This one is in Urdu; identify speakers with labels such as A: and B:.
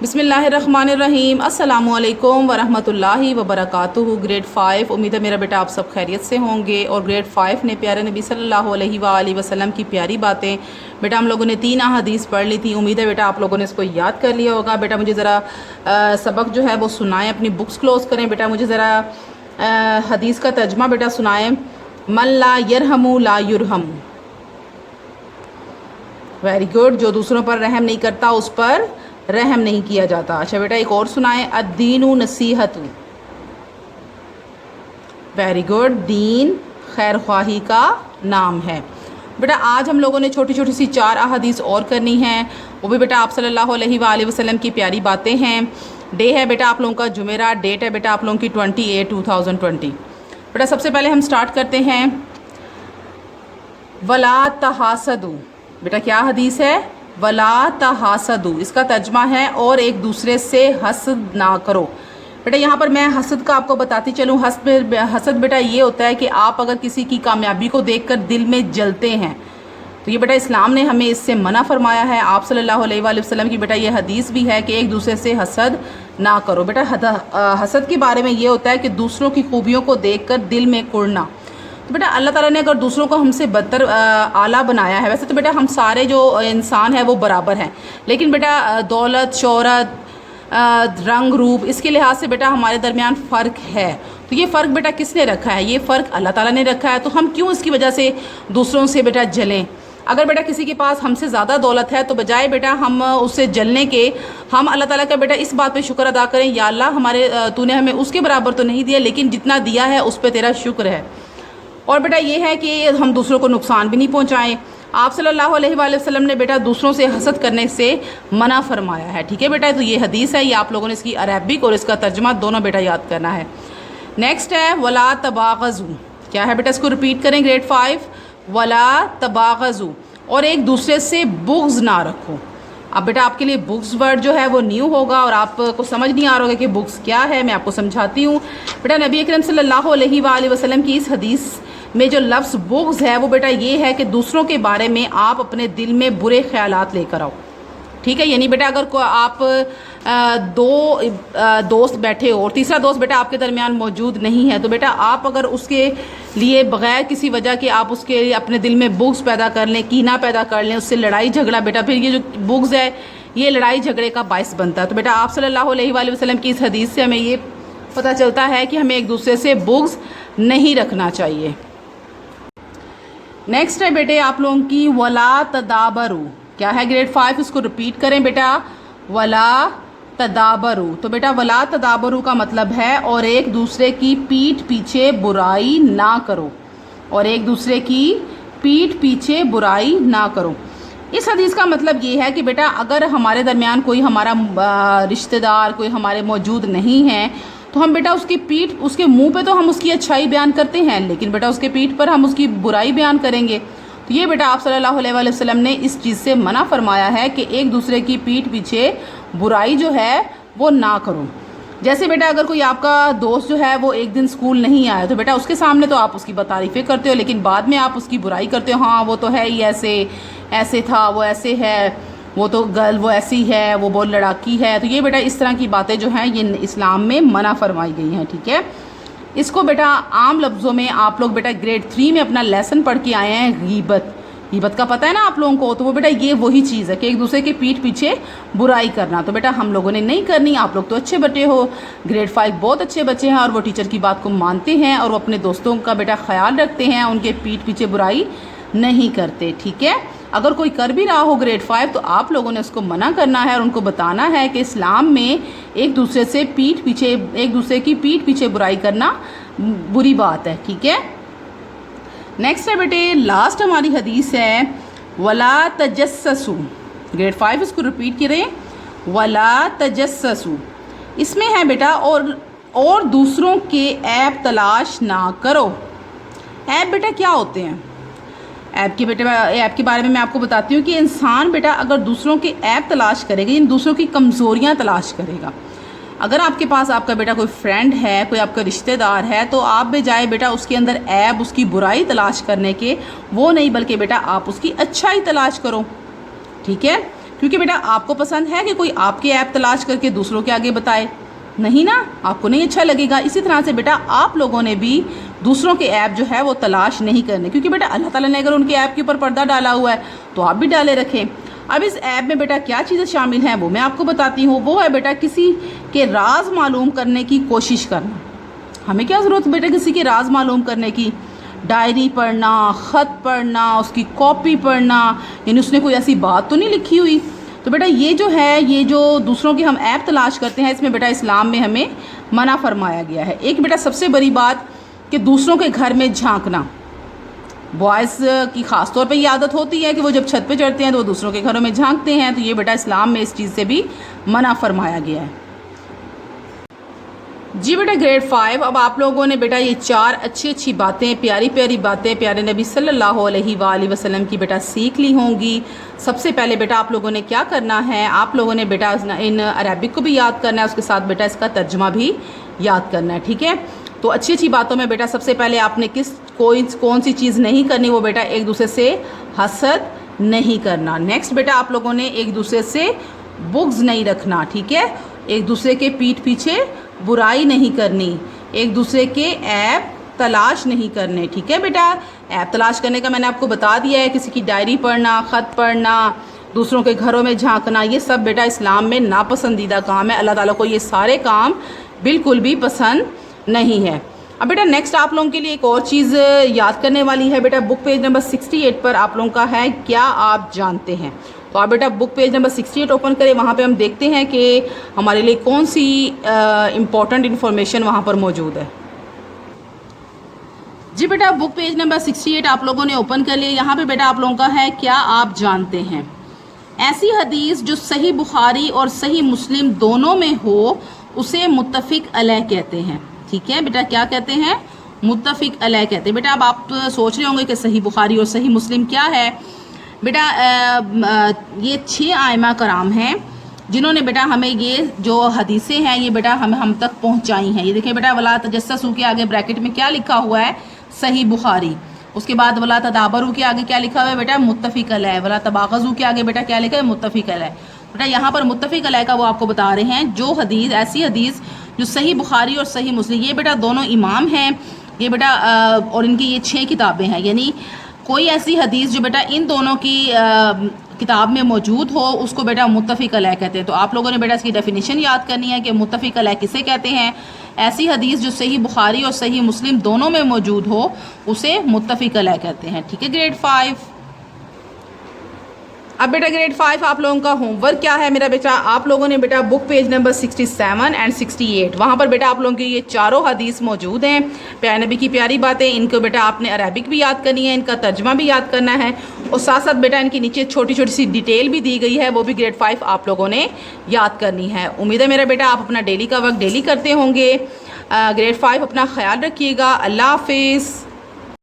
A: بسم اللہ الرحمن الرحیم۔ السلام علیکم ورحمۃ اللہ وبرکاتہ۔ گریڈ 5، امید ہے میرا بیٹا آپ سب خیریت سے ہوں گے۔ اور گریڈ 5 نے پیارے نبی صلی اللہ علیہ وآلہ وسلم کی پیاری باتیں بیٹا ہم لوگوں نے 3 احادیث پڑھ لی تھی۔ امید ہے بیٹا آپ لوگوں نے اس کو یاد کر لیا ہوگا۔ بیٹا مجھے ذرا سبق جو ہے وہ سنائیں، اپنی بکس کلوز کریں۔ بیٹا مجھے ذرا حدیث کا ترجمہ بیٹا سنائیں۔ من لا یرحم لا یرحم۔ Very good. جو دوسروں پر رحم نہیں کرتا اس پر رحم نہیں کیا جاتا۔ اچھا بیٹا ایک اور سنائیں۔ الدین نصیحت۔ Very good. دین خیر خواہی کا نام ہے۔ بیٹا آج ہم لوگوں نے چھوٹی چھوٹی سی 4 احادیث اور کرنی ہیں، وہ بھی بیٹا آپ صلی اللہ علیہ وآلہ وسلم کی پیاری باتیں ہیں۔ ڈے ہے بیٹا آپ لوگوں کا جمعرات، ڈیٹ ہے بیٹا آپ لوگوں کی 28/2020۔ بیٹا سب سے پہلے ہم سٹارٹ کرتے ہیں ولا تحاسدوا۔ بیٹا کیا حدیث ہے؟ ولا تحاسدوا۔ اس کا ترجمہ ہے اور ایک دوسرے سے حسد نہ کرو۔ بیٹا یہاں پر میں حسد کا آپ کو بتاتی چلوں۔ حسد بیٹا یہ ہوتا ہے کہ آپ اگر کسی کی کامیابی کو دیکھ کر دل میں جلتے ہیں، تو یہ بیٹا اسلام نے ہمیں اس سے منع فرمایا ہے۔ آپ صلی اللہ علیہ وآلہ وسلم کی بیٹا یہ حدیث بھی ہے کہ ایک دوسرے سے حسد نہ کرو۔ بیٹا حسد کے بارے میں یہ ہوتا ہے کہ دوسروں کی خوبیوں کو دیکھ کر دل میں کڑنا۔ تو بیٹا اللہ تعالیٰ نے اگر دوسروں کو ہم سے بدتر اعلیٰ بنایا ہے، ویسے تو بیٹا ہم سارے جو انسان ہیں وہ برابر ہیں، لیکن بیٹا دولت، شہرت، رنگ روپ، اس کے لحاظ سے بیٹا ہمارے درمیان فرق ہے۔ تو یہ فرق بیٹا کس نے رکھا ہے؟ یہ فرق اللہ تعالیٰ نے رکھا ہے۔ تو ہم کیوں اس کی وجہ سے دوسروں سے بیٹا جلیں؟ اگر بیٹا کسی کے پاس ہم سے زیادہ دولت ہے تو بجائے بیٹا ہم اس سے جلنے کے، ہم اللہ تعالیٰ کا بیٹا اس بات پہ شکر ادا کریں، یا اللہ تو نے ہمیں اس کے برابر تو نہیں دیا، لیکن جتنا دیا ہے اس پہ تیرا شکر ہے۔ اور بیٹا یہ ہے کہ ہم دوسروں کو نقصان بھی نہیں پہنچائیں۔ آپ صلی اللہ علیہ وآلہ وسلم نے بیٹا دوسروں سے حسد کرنے سے منع فرمایا ہے، ٹھیک ہے بیٹا؟ تو یہ حدیث ہے، یہ آپ لوگوں نے اس کی عربک اور اس کا ترجمہ دونوں بیٹا یاد کرنا ہے۔ نیکسٹ ہے ولا تباغضوا۔ کیا ہے بیٹا؟ اس کو ریپیٹ کریں گریڈ 5۔ ولا تباغضوا، اور ایک دوسرے سے بغض نہ رکھو۔ اب بیٹا آپ کے لیے بغض ورڈ جو ہے وہ نیو ہوگا اور آپ کو سمجھ نہیں آ رہا ہوگا کہ بغض کیا ہے۔ میں آپ کو سمجھاتی ہوں۔ بیٹا نبی اکرم صلی اللہ علیہ وآلہ وسلم کی اس حدیث میں جو لفظ بغض ہے وہ بیٹا یہ ہے کہ دوسروں کے بارے میں آپ اپنے دل میں برے خیالات لے کر آؤ، ٹھیک ہے؟ یعنی بیٹا اگر آپ 2 دوست بیٹھے ہو اور تیسرا دوست بیٹا آپ کے درمیان موجود نہیں ہے، تو بیٹا آپ اگر اس کے لیے بغیر کسی وجہ کے آپ اس کے لیے اپنے دل میں بغض پیدا کر لیں، کینہ پیدا کر لیں، اس سے لڑائی جھگڑا، بیٹا پھر یہ جو بغض ہے یہ لڑائی جھگڑے کا باعث بنتا ہے۔ تو بیٹا آپ صلی اللہ علیہ وآلہ وسلم کی اس حدیث سے ہمیں یہ پتہ چلتا ہے کہ ہمیں ایک دوسرے سے بغض نہیں رکھنا چاہیے۔ نیکسٹ ہے بیٹے آپ لوگوں کی ولا تدابروا۔ کیا ہے گریڈ 5؟ اس کو ریپیٹ کریں بیٹا۔ ولا تدابروا۔ تو بیٹا ولا تدابروا کا مطلب ہے اور ایک دوسرے کی پیٹھ پیچھے برائی نہ کرو، اور ایک دوسرے کی پیٹھ پیچھے برائی نہ کرو۔ اس حدیث کا مطلب یہ ہے کہ بیٹا اگر ہمارے درمیان کوئی ہمارا رشتہ دار کوئی ہمارے موجود نہیں ہے، تو ہم بیٹا اس کے منہ پہ تو ہم اس کی اچھائی بیان کرتے ہیں، لیکن بیٹا اس کے پیٹھ پر ہم اس کی برائی بیان کریں گے۔ تو یہ بیٹا آپ صلی اللہ علیہ وآلہ وسلم نے اس چیز سے منع فرمایا ہے کہ ایک دوسرے کی پیٹھ پیچھے برائی جو ہے وہ نہ کرو۔ جیسے بیٹا اگر کوئی آپ کا دوست جو ہے وہ ایک دن اسکول نہیں آیا، تو بیٹا اس کے سامنے تو آپ اس کی تعریفیں کرتے ہو، لیکن بعد میں آپ اس کی برائی کرتے ہو، ہاں وہ تو ہے ہی ایسے تھا، وہ ایسے ہے، وہ تو گرل وہ ایسی ہے، وہ بہت لڑاکی ہے۔ تو یہ بیٹا اس طرح کی باتیں جو ہیں یہ اسلام میں منع فرمائی گئی ہیں، ٹھیک ہے؟ اس کو بیٹا عام لفظوں میں آپ لوگ بیٹا گریڈ 3 میں اپنا لیسن پڑھ کے آئے ہیں، غیبت۔ غیبت کا پتہ ہے نا آپ لوگوں کو؟ تو وہ بیٹا یہ وہی چیز ہے کہ ایک دوسرے کے پیٹھ پیچھے برائی کرنا۔ تو بیٹا ہم لوگوں نے نہیں کرنی۔ آپ لوگ تو اچھے بچے ہو، گریڈ 5 بہت اچھے بچے ہیں، اور وہ ٹیچر کی بات کو مانتے ہیں اور وہ اپنے دوستوں کا بیٹا خیال رکھتے ہیں، ان کے پیٹھ پیچھے برائی نہیں کرتے، ٹھیک ہے؟ اگر کوئی کر بھی رہا ہو گریڈ 5 تو آپ لوگوں نے اس کو منع کرنا ہے اور ان کو بتانا ہے کہ اسلام میں ایک دوسرے کی پیٹھ پیچھے برائی کرنا بری بات ہے، ٹھیک ہے؟ نیکسٹ ہے بیٹے لاسٹ ہماری حدیث ہے ولا تجسسوا۔ گریڈ 5 اس کو ریپیٹ کریں، ولا تجسسوا۔ اس میں ہے بیٹا اور دوسروں کے عیب تلاش نہ کرو۔ عیب بیٹا کیا ہوتے ہیں؟ ایپ کے بارے میں آپ کو بتاتی ہوں کہ انسان بیٹا اگر دوسروں کے عیب تلاش کرے گا، یعنی دوسروں کی کمزوریاں تلاش کرے گا۔ اگر آپ کے پاس آپ کا بیٹا کوئی فرینڈ ہے، کوئی آپ کا رشتہ دار ہے، تو آپ بجائے بیٹا اس کے اندر عیب، اس کی برائی تلاش کرنے کے وہ نہیں، بلکہ بیٹا آپ اس کی اچھائی تلاش کرو، ٹھیک ہے؟ کیونکہ بیٹا آپ کو پسند ہے کہ کوئی آپ کے ایپ تلاش کر کے دوسروں کے آگے بتائے؟ نہیں نا، آپ کو نہیں اچھا لگے گا۔ اسی طرح سے بیٹا آپ لوگوں نے بھی دوسروں کے ایپ جو ہے وہ تلاش نہیں کرنے، کیونکہ بیٹا اللہ تعالیٰ نے اگر ان کے ایپ کے اوپر پردہ ڈالا ہوا ہے تو آپ بھی ڈالے رکھیں۔ اب اس ایپ میں بیٹا کیا چیزیں شامل ہیں وہ میں آپ کو بتاتی ہوں۔ وہ ہے بیٹا کسی کے راز معلوم کرنے کی کوشش کرنا۔ ہمیں کیا ضرورت بیٹا کسی کے راز معلوم کرنے کی؟ ڈائری پڑھنا، خط پڑھنا، اس کی کاپی پڑھنا، یعنی اس نے کوئی ایسی بات تو نہیں لکھی ہوئی؟ تو بیٹا یہ جو ہے، یہ جو دوسروں کے ہم ایپ تلاش کرتے ہیں، اس میں بیٹا اسلام میں ہمیں منع فرمایا گیا ہے۔ ایک بیٹا سب سے بڑی بات کہ دوسروں کے گھر میں جھانکنا۔ بوائز کی خاص طور پہ یہ عادت ہوتی ہے کہ وہ جب چھت پہ چڑھتے ہیں تو وہ دوسروں کے گھروں میں جھانکتے ہیں، تو یہ بیٹا اسلام میں اس چیز سے بھی منع فرمایا گیا ہے۔ جی بیٹا گریڈ 5، اب آپ لوگوں نے بیٹا یہ 4 اچھی باتیں، پیاری پیاری باتیں پیارے نبی صلی اللہ علیہ وآلہ وسلم کی بیٹا سیکھ لی ہوں گی۔ سب سے پہلے بیٹا آپ لوگوں نے کیا کرنا ہے، آپ لوگوں نے بیٹا ان عربک کو بھی یاد کرنا ہے، اس کے ساتھ بیٹا اس کا ترجمہ بھی یاد کرنا ہے، ٹھیک ہے؟ تو اچھی باتوں میں بیٹا سب سے پہلے آپ نے کون سی چیز نہیں کرنی، وہ بیٹا ایک دوسرے سے حسد نہیں کرنا۔ نیکسٹ بیٹا آپ لوگوں نے ایک دوسرے سے بغض نہیں رکھنا، ٹھیک ہے؟ ایک دوسرے کے پیٹھ پیچھے برائی نہیں کرنی، ایک دوسرے کے ایپ تلاش نہیں کرنے، ٹھیک ہے بیٹا؟ ایپ تلاش کرنے کا میں نے آپ کو بتا دیا ہے، کسی کی ڈائری پڑھنا، خط پڑھنا، دوسروں کے گھروں میں جھانکنا، یہ سب بیٹا اسلام میں ناپسندیدہ کام ہے۔ اللہ تعالیٰ کو یہ سارے کام بالکل بھی پسند نہیں ہے۔ اب بیٹا نیکسٹ آپ لوگوں کے لیے ایک اور چیز یاد کرنے والی ہے بیٹا، بک پیج نمبر 68 پر آپ لوگوں کا ہے کیا آپ جانتے ہیں؟ تو آپ بیٹا بک پیج نمبر 68 اوپن کریں، وہاں پہ ہم دیکھتے ہیں کہ ہمارے لیے کون سی امپورٹنٹ انفارمیشن وہاں پر موجود ہے۔ جی بیٹا بک پیج نمبر 68 آپ لوگوں نے اوپن کر لیا، یہاں پہ بیٹا آپ لوگوں کا ہے کیا آپ جانتے ہیں؟ ایسی حدیث جو صحیح بخاری اور صحیح مسلم دونوں میں ہو اسے متفق علیہ کہتے ہیں، ٹھیک ہے بیٹا؟ کیا کہتے ہیں؟ متفق علیہ کہتے ہیں۔ بیٹا اب آپ سوچ رہے ہوں گے کہ صحیح بخاری اور صحیح مسلم کیا ہے؟ بیٹا یہ 6 ائمہ کرام ہیں جنہوں نے بیٹا ہمیں یہ جو حدیثیں ہیں یہ بیٹا ہم تک پہنچائی ہیں۔ یہ دیکھیں بیٹا، ولا تجسسوا کے آگے بریکٹ میں کیا لکھا ہوا ہے؟ صحیح بخاری۔ اس کے بعد ولا تدابروا کے آگے کیا لکھا ہوا ہے بیٹا؟ متفق علیہ۔ ولا تباغضوا کے آگے بیٹا کیا لکھا ہے؟ متفق علیہ۔ بیٹا یہاں پر متفق علیہ کا وہ آپ کو بتا رہے ہیں جو حدیث، ایسی حدیث جو صحیح بخاری اور صحیح مسلم، یہ بیٹا دونوں امام ہیں یہ بیٹا، اور ان کی یہ 6 کتابیں ہیں، یعنی کوئی ایسی حدیث جو بیٹا ان دونوں کی کتاب میں موجود ہو اس کو بیٹا متفق علیہ کہتے ہیں۔ تو آپ لوگوں نے بیٹا اس کی ڈیفینیشن یاد کرنی ہے کہ متفق علیہ کسے کہتے ہیں؟ ایسی حدیث جو صحیح بخاری اور صحیح مسلم دونوں میں موجود ہو اسے متفق علیہ کہتے ہیں، ٹھیک ہے گریڈ 5؟ اب بیٹا گریڈ 5 آپ لوگوں کا ہوم ورک کیا ہے میرا بیٹا؟ آپ لوگوں نے بیٹا بک پیج نمبر 67 اینڈ 68 وہاں پر بیٹا آپ لوگوں کی یہ چاروں حدیث موجود ہیں، پیارے نبی کی پیاری باتیں، ان کو بیٹا آپ نے عربک بھی یاد کرنی ہے، ان کا ترجمہ بھی یاد کرنا ہے، اور ساتھ ساتھ بیٹا ان کی نیچے چھوٹی سی ڈیٹیل بھی دی گئی ہے، وہ بھی گریڈ 5 آپ لوگوں نے یاد کرنی ہے۔ امید ہے میرا بیٹا آپ اپنا ڈیلی کا ورک ڈیلی کرتے ہوں گے۔ گریڈ 5 اپنا خیال رکھیے گا۔ اللہ حافظ۔